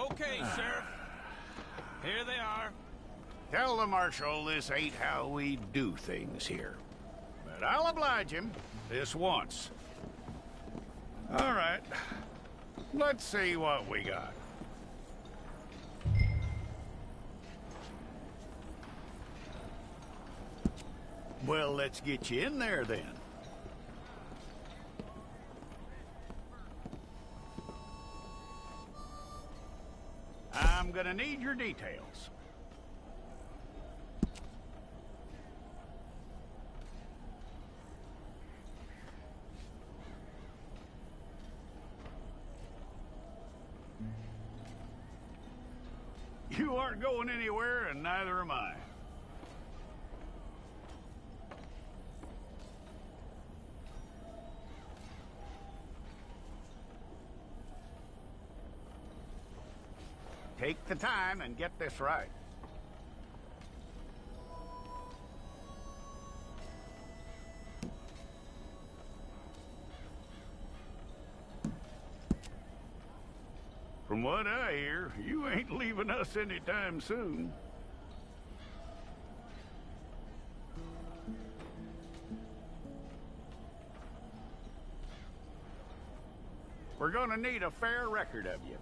Okay, Sheriff. Here they are. Tell the Marshal this ain't how we do things here. But I'll oblige him this once. All right. Let's see what we got. Well, let's get you in there then. I'm gonna need your details. You aren't going anywhere, and neither am I. Take the time and get this right. From what I hear, you ain't leaving us anytime soon. We're gonna need a fair record of you.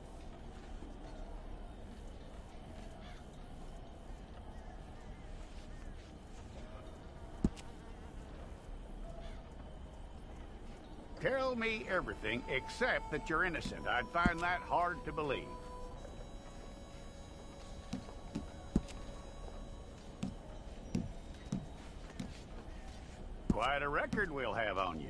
Tell me everything except that you're innocent. I'd find that hard to believe. Quite a record we'll have on you.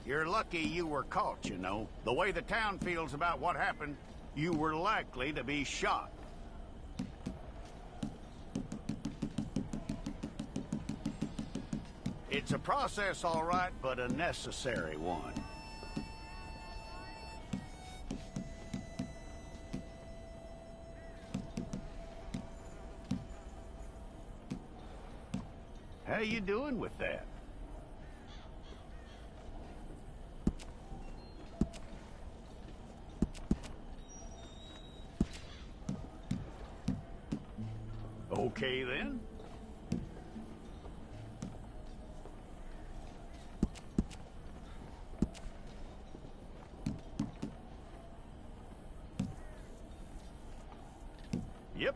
You're lucky you were caught, you know. The way the town feels about what happened, you were likely to be shot. It's a process, all right, but a necessary one. How you doing with that? Okay, then. Yep.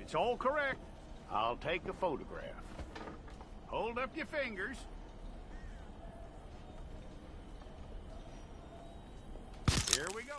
It's all correct. I'll take a photograph. Hold up your fingers. Here we go.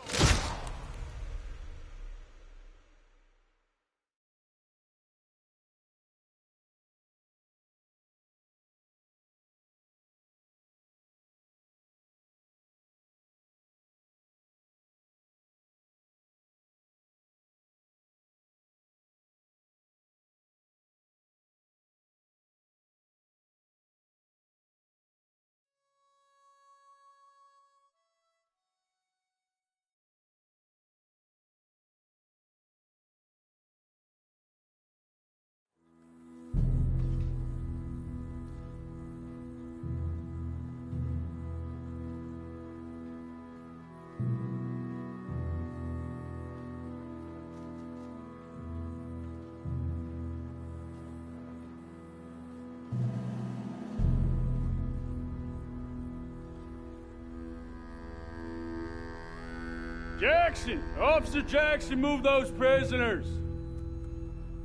Jackson! Officer Jackson, move those prisoners!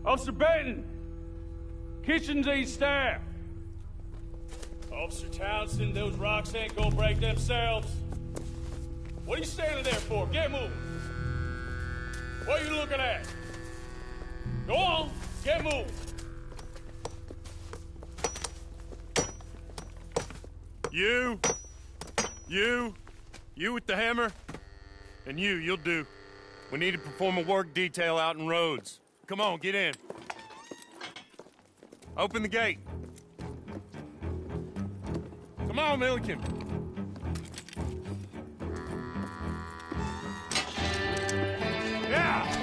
Officer Benton! Kitchens ain't staff! Officer Townsend, those rocks ain't gonna break themselves. What are you standing there for? Get moving! What are you looking at? Go on, get moving! You with the hammer? And you'll do. We need to perform a work detail out in Rhodes. Come on, get in. Open the gate. Come on, Milliken. Yeah!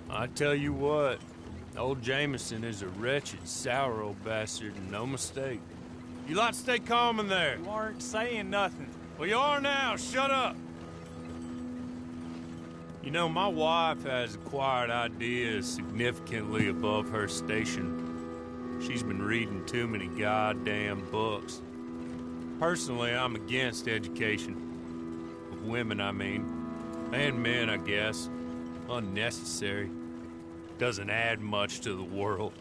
I tell you what, old Jameson is a wretched, sour old bastard, and no mistake. You lot stay calm in there. You aren't saying nothing. Well, you are now. Shut up. You know, my wife has acquired ideas significantly above her station. She's been reading too many goddamn books. Personally, I'm against education. Of women, I mean. And men, I guess. Unnecessary. Doesn't add much to the world.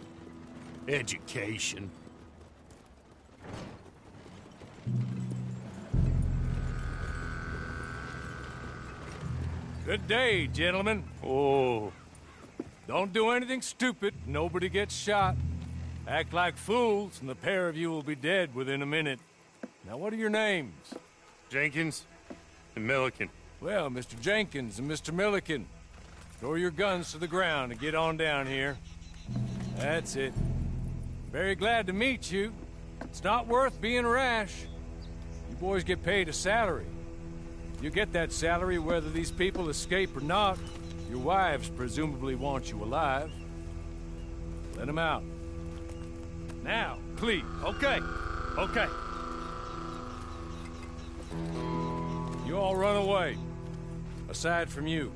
Education. Good day, gentlemen. Oh, Don't do anything stupid. Nobody gets shot. Act like fools, and the pair of you will be dead within a minute. Now, what are your names? Jenkins and Milliken. Well, Mr. Jenkins and Mr. Milliken, throw your guns to the ground and get on down here. That's it. Very glad to meet you. It's not worth being rash. You boys get paid a salary. You get that salary whether these people escape or not. Your wives presumably want you alive. Let them out. Now, please. Okay, okay. You all run away. Aside from you.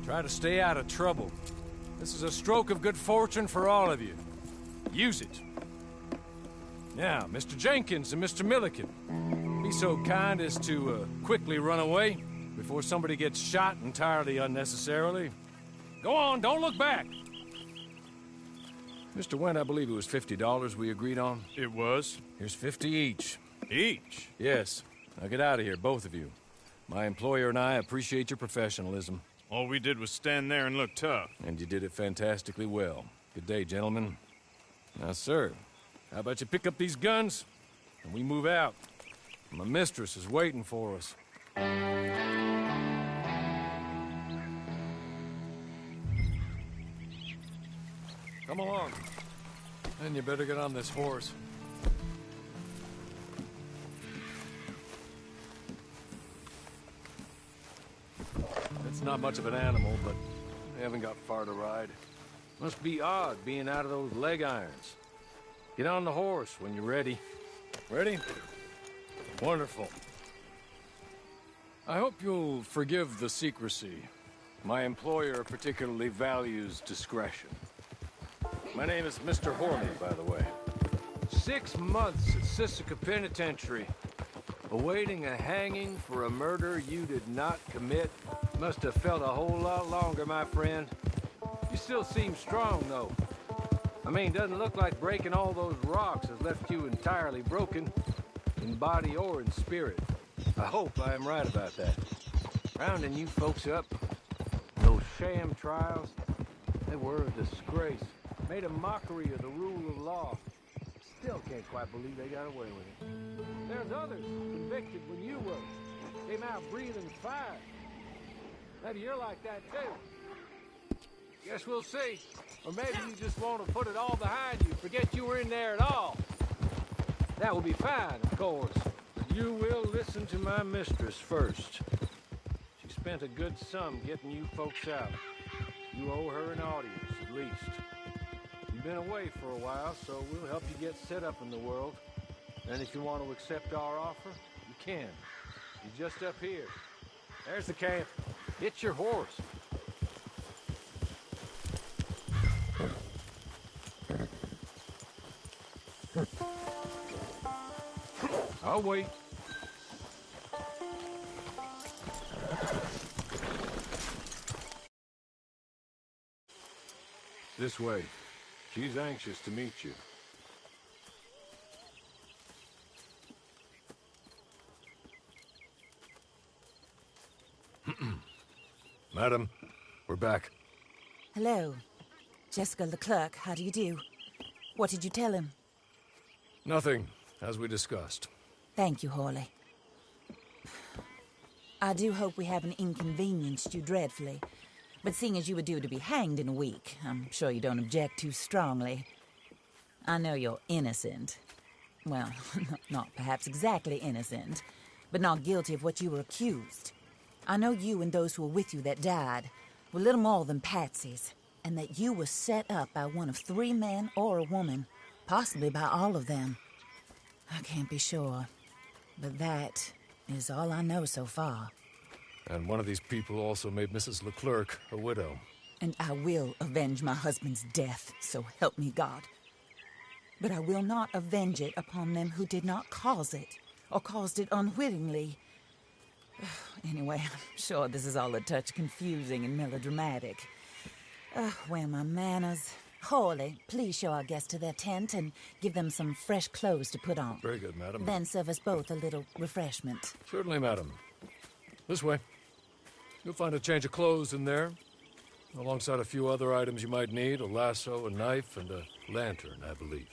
Try to stay out of trouble. This is a stroke of good fortune for all of you. Use it. Now, Mr. Jenkins and Mr. Milliken, be so kind as to quickly run away before somebody gets shot entirely unnecessarily. Go on, don't look back. Mr. Wendt, I believe it was $50 we agreed on. It was. Here's 50 each. Each? Yes. Now get out of here, both of you. My employer and I appreciate your professionalism. All we did was stand there and look tough. And you did it fantastically well. Good day, gentlemen. Now, sir, how about you pick up these guns and we move out? My mistress is waiting for us. Come along. And you better get on this horse. It's not much of an animal, but they haven't got far to ride. Must be odd being out of those leg irons. Get on the horse when you're ready. Ready? Wonderful. I hope you'll forgive the secrecy. My employer particularly values discretion. My name is Mr. Horley, by the way. 6 months at Sisika Penitentiary, awaiting a hanging for a murder you did not commit. Must have felt a whole lot longer, my friend. You still seem strong, though. I mean, doesn't look like breaking all those rocks has left you entirely broken, in body or in spirit. I hope I am right about that. Rounding you folks up, those sham trials, they were a disgrace. Made a mockery of the rule of law. Still can't quite believe they got away with it. There's others convicted when you were. Came out breathing fire. Maybe you're like that, too. Guess we'll see. Or maybe you just want to put it all behind you, forget you were in there at all. That will be fine, of course. But you will listen to my mistress first. She spent a good sum getting you folks out. You owe her an audience, at least. You've been away for a while, so we'll help you get set up in the world. And if you want to accept our offer, you can. You're just up here. There's the camp. Hit your horse. I'll wait. This way. She's anxious to meet you. Madam, we're back. Hello. Jessica Leclerc, how do you do? What did you tell him? Nothing, as we discussed. Thank you, Hawley. I do hope we haven't inconvenienced you dreadfully. But seeing as you were due to be hanged in a week, I'm sure you don't object too strongly. I know you're innocent. Well, not perhaps exactly innocent, but not guilty of what you were accused. I know you and those who were with you that died were little more than patsies, and that you were set up by one of 3 men or a woman, possibly by all of them. I can't be sure, but that is all I know so far. And one of these people also made Mrs. Leclerc a widow. And I will avenge my husband's death, so help me God. But I will not avenge it upon them who did not cause it, or caused it unwittingly. Anyway, I'm sure this is all a touch confusing and melodramatic. Where are my manners? Hawley, please show our guests to their tent and give them some fresh clothes to put on. Very good, madam. Then serve us both a little refreshment. Certainly, madam. This way. You'll find a change of clothes in there, alongside a few other items you might need, a lasso, a knife, and a lantern, I believe.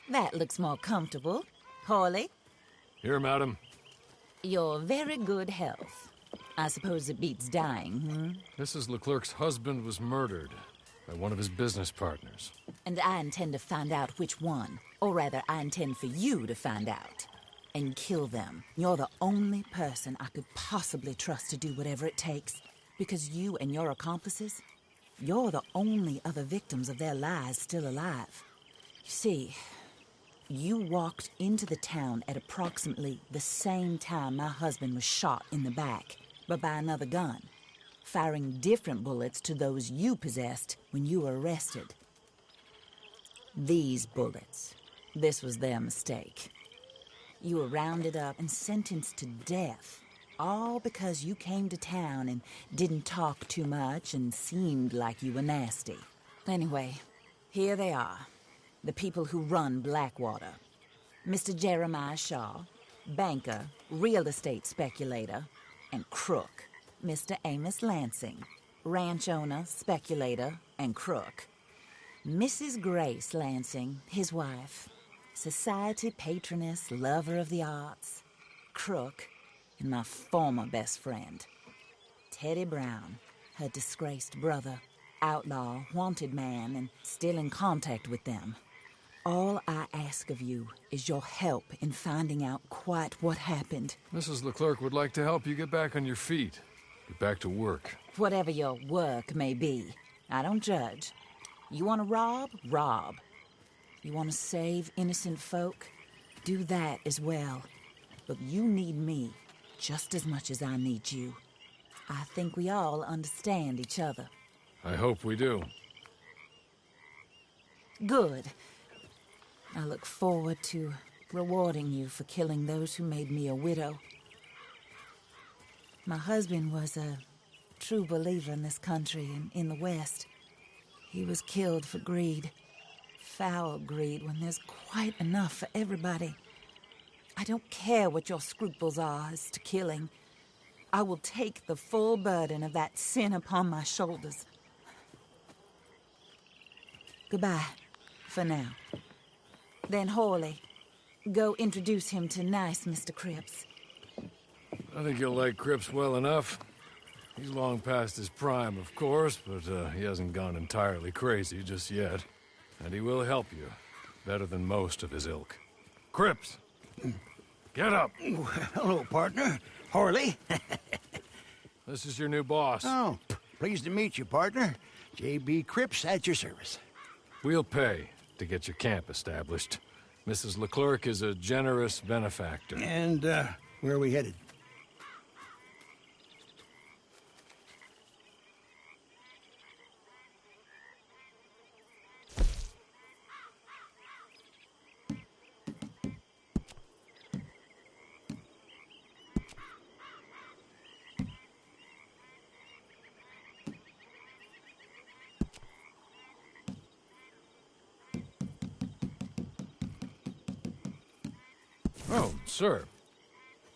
That looks more comfortable. Hawley, Here, madam. your very good health. I suppose it beats dying, Mrs. Leclerc's husband was murdered by one of his business partners. And I intend to find out which one. Or rather, I intend for you to find out. And kill them. You're the only person I could possibly trust to do whatever it takes. Because you and your accomplices, you're the only other victims of their lies still alive. You see, you walked into the town at approximately the same time my husband was shot in the back, but by another gun, firing different bullets to those you possessed when you were arrested. These bullets, this was their mistake. You were rounded up and sentenced to death, all because you came to town and didn't talk too much and seemed like you were nasty. Anyway, here they are, the people who run Blackwater. Mr. Jeremiah Shaw, banker, real estate speculator, and crook. Mr. Amos Lansing, ranch owner, speculator, and crook. Mrs. Grace Lansing, his wife, society patroness, lover of the arts, crook, and my former best friend. Teddy Brown, her disgraced brother, outlaw, wanted man, and still in contact with them. All I ask of you is your help in finding out quite what happened. Mrs. Leclerc would like to help you get back on your feet. Get back to work. Whatever your work may be, I don't judge. You want to rob? Rob. You want to save innocent folk? Do that as well. But you need me just as much as I need you. I think we all understand each other. I hope we do. Good. I look forward to rewarding you for killing those who made me a widow. My husband was a true believer in this country and in the West. He was killed for greed. Foul greed when there's quite enough for everybody. I don't care what your scruples are as to killing. I will take the full burden of that sin upon my shoulders. Goodbye, for now. Then Hawley, go introduce him to nice Mr. Cripps. I think you'll like Cripps well enough. He's long past his prime, of course, but he hasn't gone entirely crazy just yet. And he will help you, better than most of his ilk. Cripps! Get up! Hello, partner. Hawley. This is your new boss. Oh, pleased to meet you, partner. J.B. Cripps at your service. We'll pay to get your camp established. Mrs. Leclerc is a generous benefactor. And, where are we headed? Oh, sir.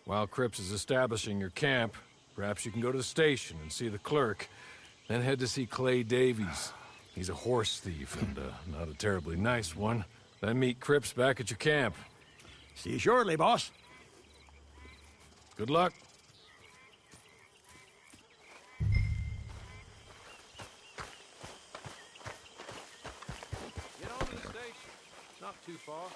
While Cripps is establishing your camp, perhaps you can go to the station and see the clerk, then head to see Clay Davies. He's a horse thief and not a terribly nice one. Then meet Cripps back at your camp. See you shortly, boss. Good luck. Get on to the station. It's not too far.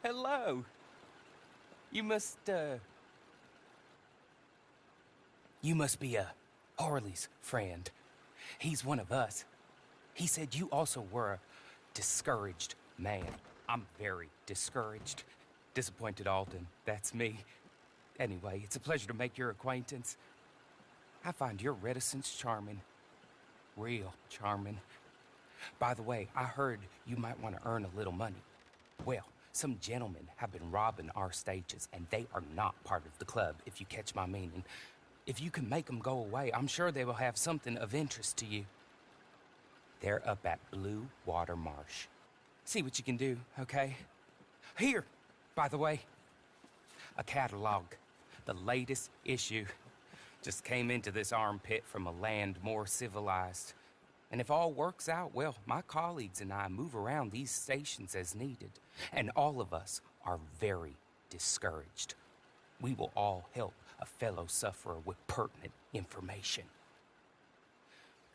Hello. You must be Harley's friend. He's one of us. He said you also were a discouraged man. I'm very discouraged. Disappointed Alden, that's me. Anyway, it's a pleasure to make your acquaintance. I find your reticence charming. Real charming. By the way, I heard you might want to earn a little money. Well, some gentlemen have been robbing our stages, and they are not part of the club, if you catch my meaning. If you can make them go away, I'm sure they will have something of interest to you. They're up at Blue Water Marsh. See what you can do, okay? Here, by the way, a catalog. The latest issue. Just came into this armpit from a land more civilized. And if all works out, well, my colleagues and I move around these stations as needed. And all of us are very discouraged. We will all help a fellow sufferer with pertinent information.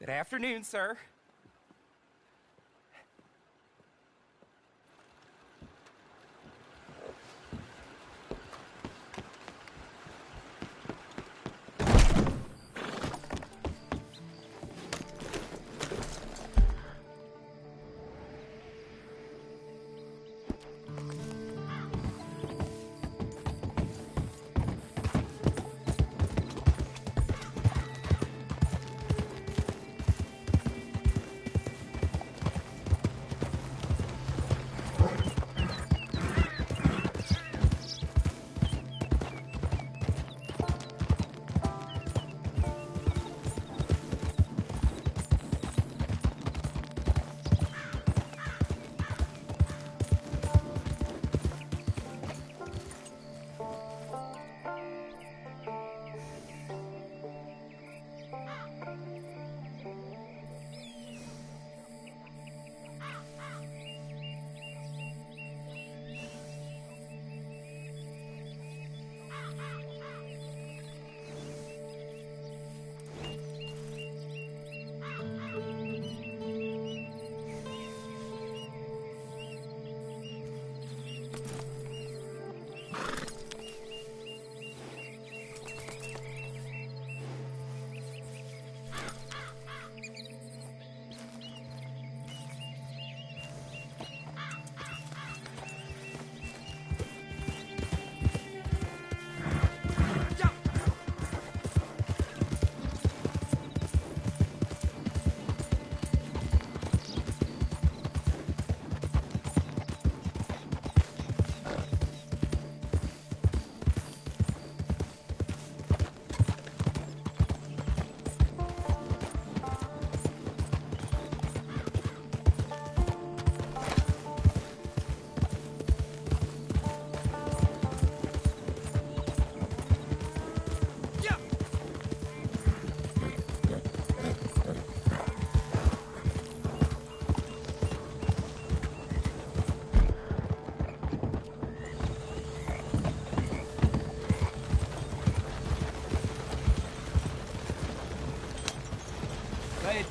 Good afternoon, sir.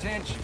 attention.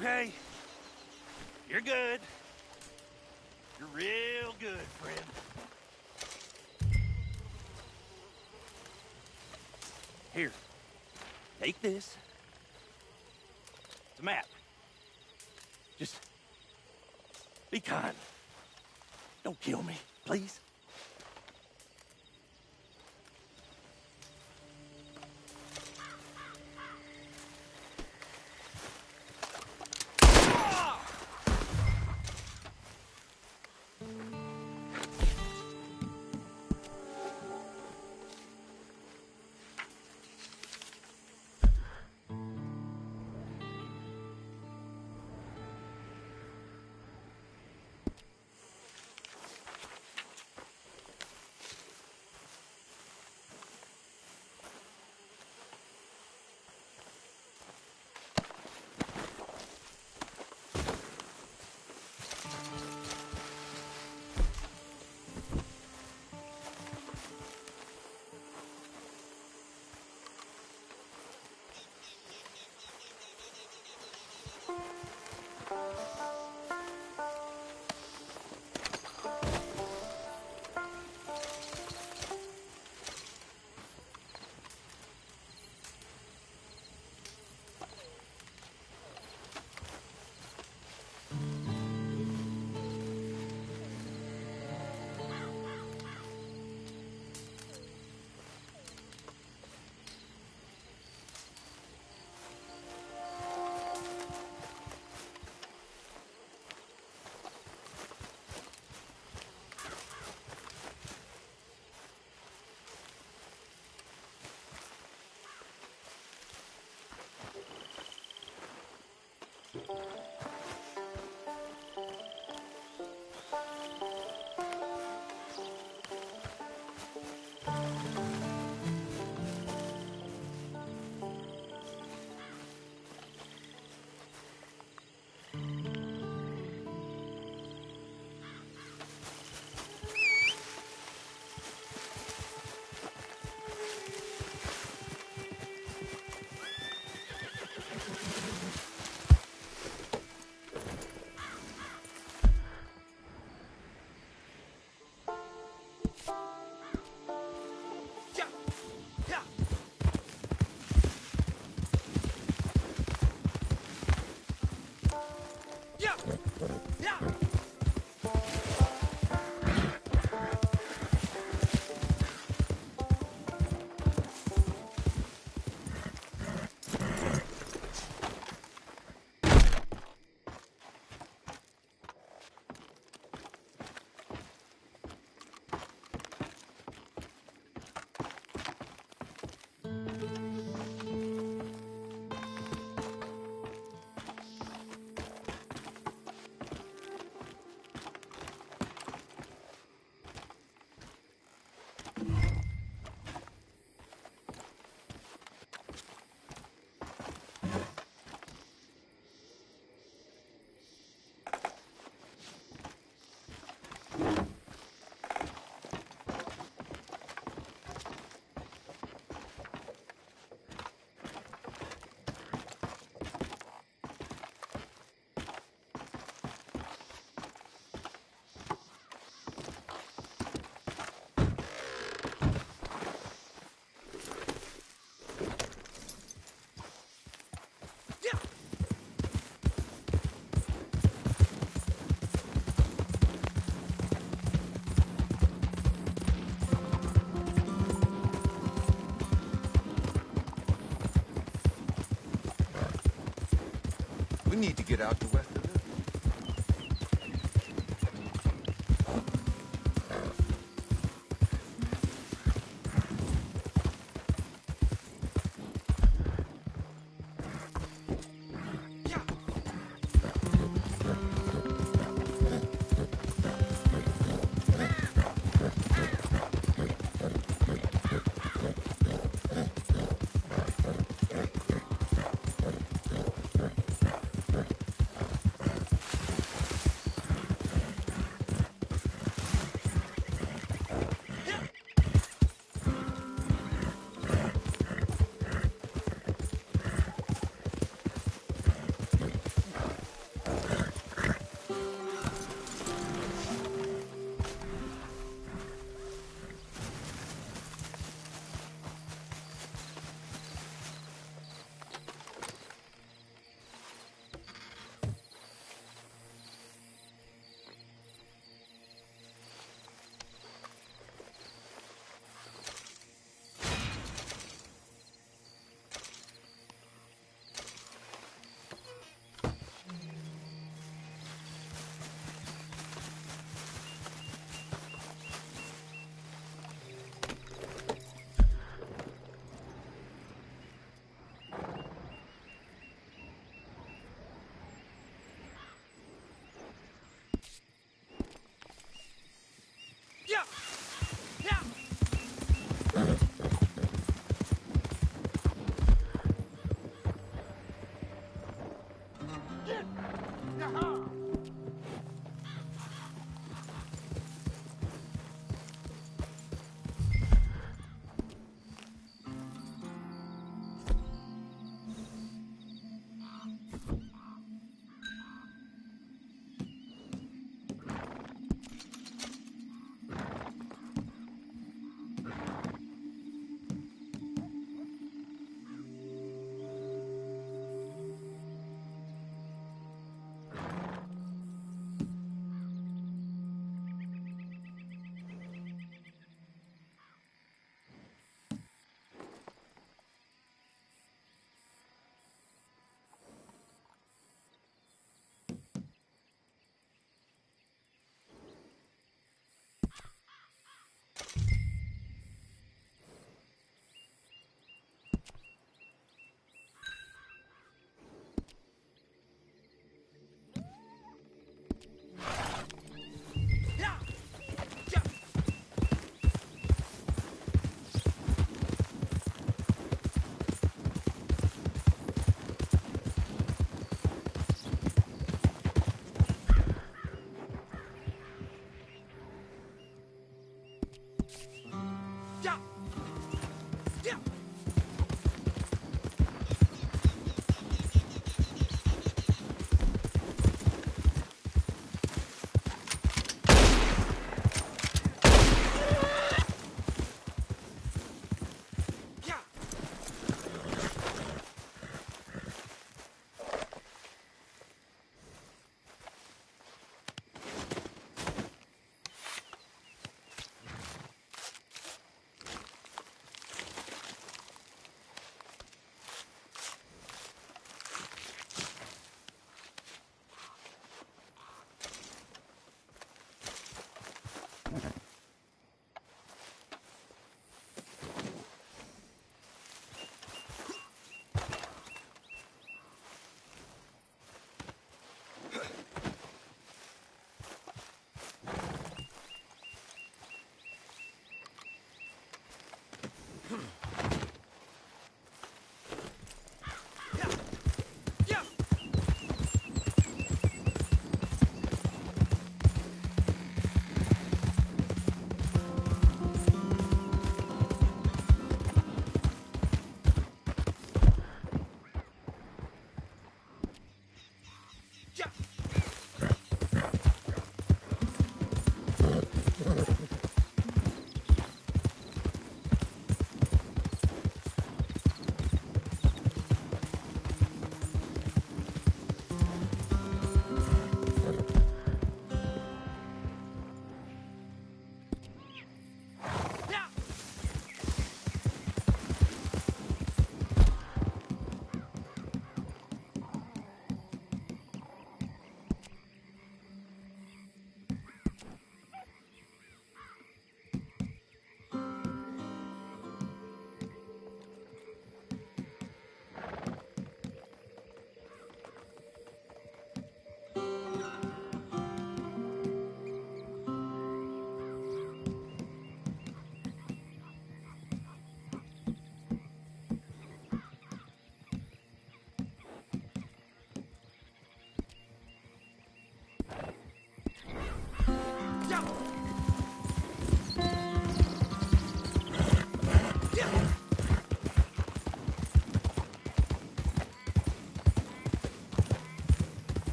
Okay. You're good. You're real good, friend. Here. Take this. It's a map. Just be kind. Don't kill me, please. need to get out to West Elizabeth.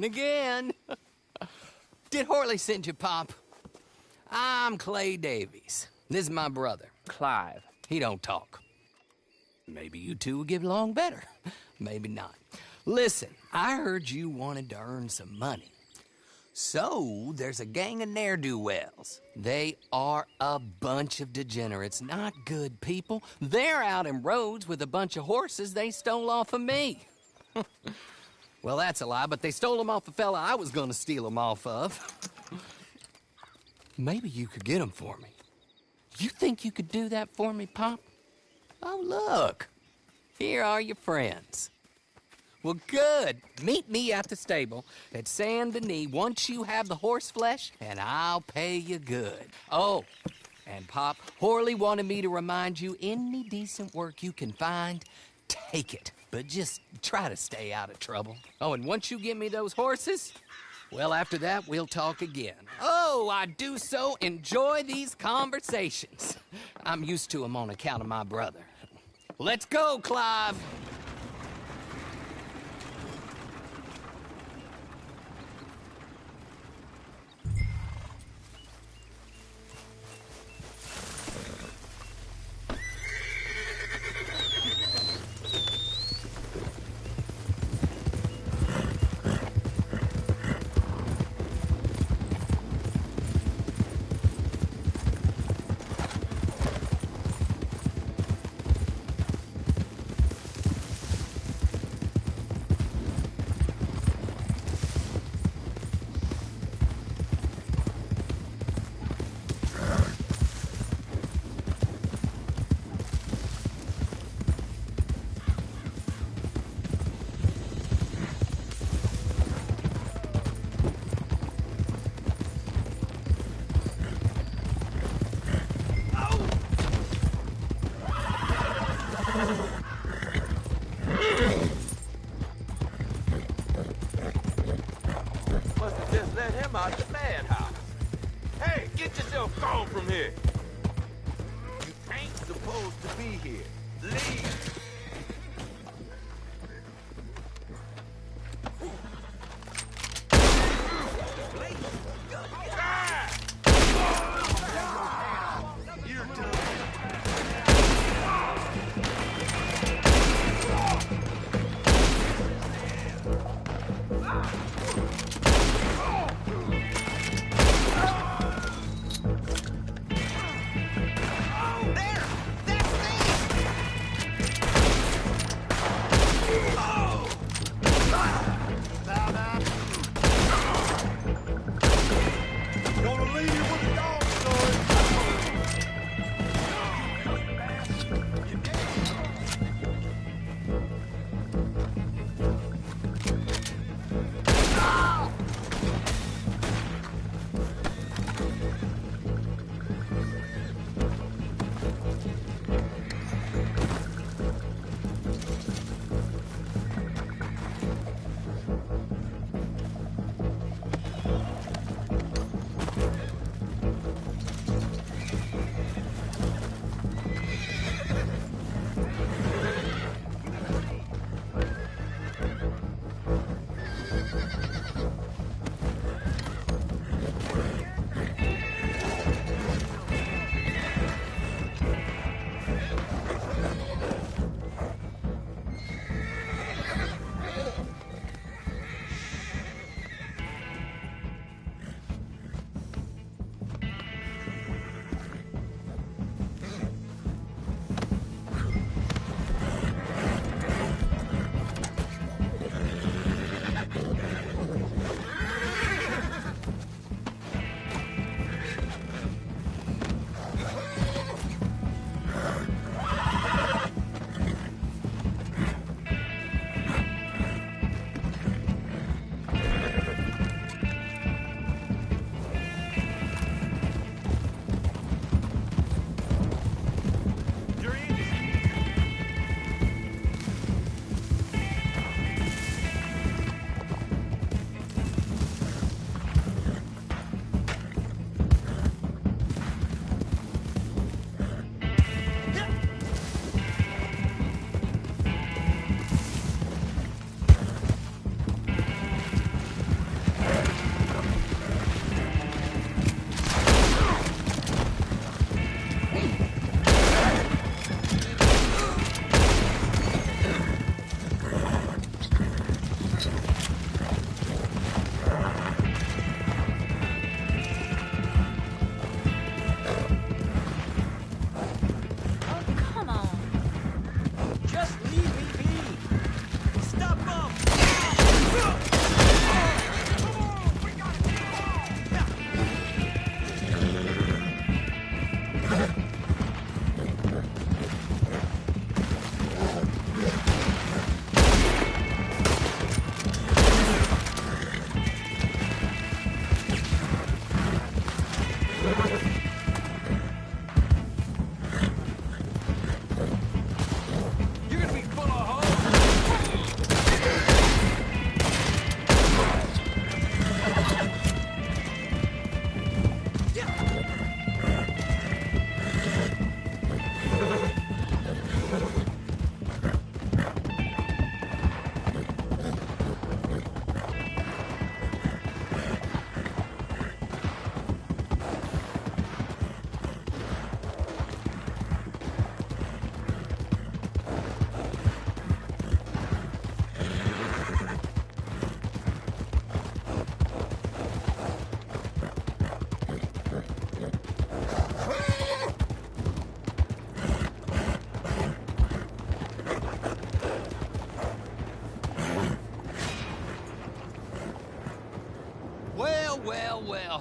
in again. Did Horley send you, Pop? I'm Clay Davies. This is my brother, Clive. He don't talk. Maybe you two will get along better. Maybe not. Listen, I heard you wanted to earn some money. So, there's a gang of ne'er-do-wells. They are a bunch of degenerates, not good people. They're out in roads with a bunch of horses they stole off of me. Well, that's a lie, but they stole them off a fella I was gonna steal them off of. Maybe you could get them for me. You think you could do that for me, Pop? Oh, look. Here are your friends. Well, good. Meet me at the stable at Saint Denis once you have the horse flesh, and I'll pay you good. Oh, and Pop, Horley wanted me to remind you, any decent work you can find, take it. But just try to stay out of trouble. Oh, and once you give me those horses, well, after that, we'll talk again. Oh, I do so enjoy these conversations. I'm used to them on account of my brother. Let's go, Clive. Must have just let him out the madhouse. Hey, get yourself gone from here. You ain't supposed to be here. Leave.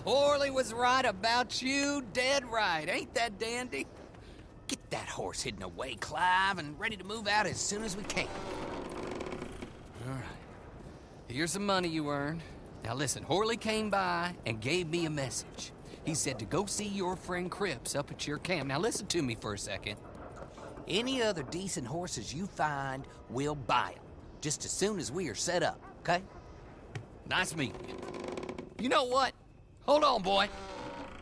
Horley was right about you, dead right. Ain't that dandy? Get that horse hidden away, Clive, and ready to move out as soon as we can. All right. Here's the money you earned. Now listen, Horley came by and gave me a message. He said to go see your friend Cripps up at your camp. Now listen to me for a second. Any other decent horses you find, we'll buy them. Just as soon as we are set up, okay? Nice meeting you. You know what? Hold on, boy.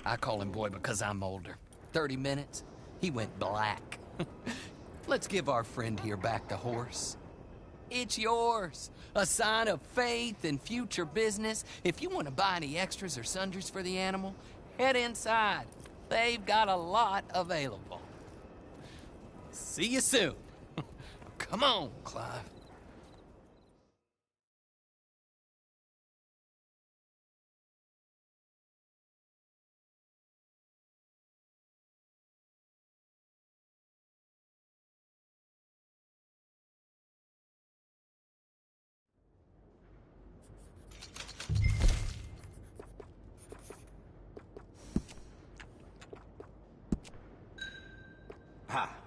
I call him boy because I'm older. 30 minutes, he went black. Let's give our friend here back the horse. It's yours. A sign of faith and future business. If you want to buy any extras or sundries for the animal, head inside. They've got a lot available. See you soon. Come on, Clive. Ha!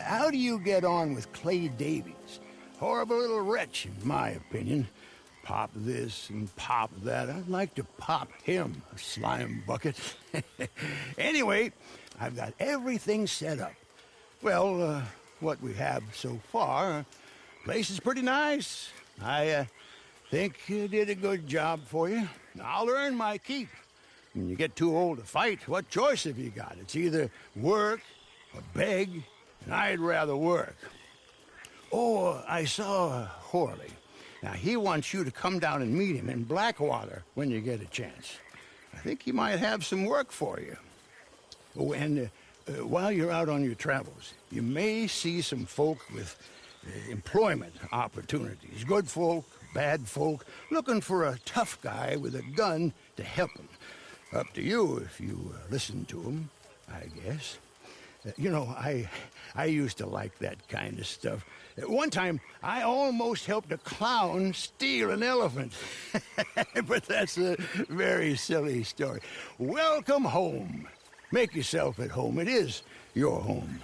How do you get on with Clay Davies? Horrible little wretch, in my opinion. pop this and pop that. I'd like to pop him, a slime bucket. Anyway, I've got everything set up. Well, what we have so far, place is pretty nice. I think you did a good job for you. I'll earn my keep. When you get too old to fight, what choice have you got? It's either work or beg, and I'd rather work. Oh, I saw Horley. Now, he wants you to come down and meet him in Blackwater when you get a chance. I think he might have some work for you. Oh, and while you're out on your travels, you may see some folk with employment opportunities. Good folk, bad folk, looking for a tough guy with a gun to help them. Up to you if you listen to them, I guess. You know, I used to like that kind of stuff. One time, I almost helped a clown steal an elephant. But that's a very silly story. Welcome home. Make yourself at home. It is your home.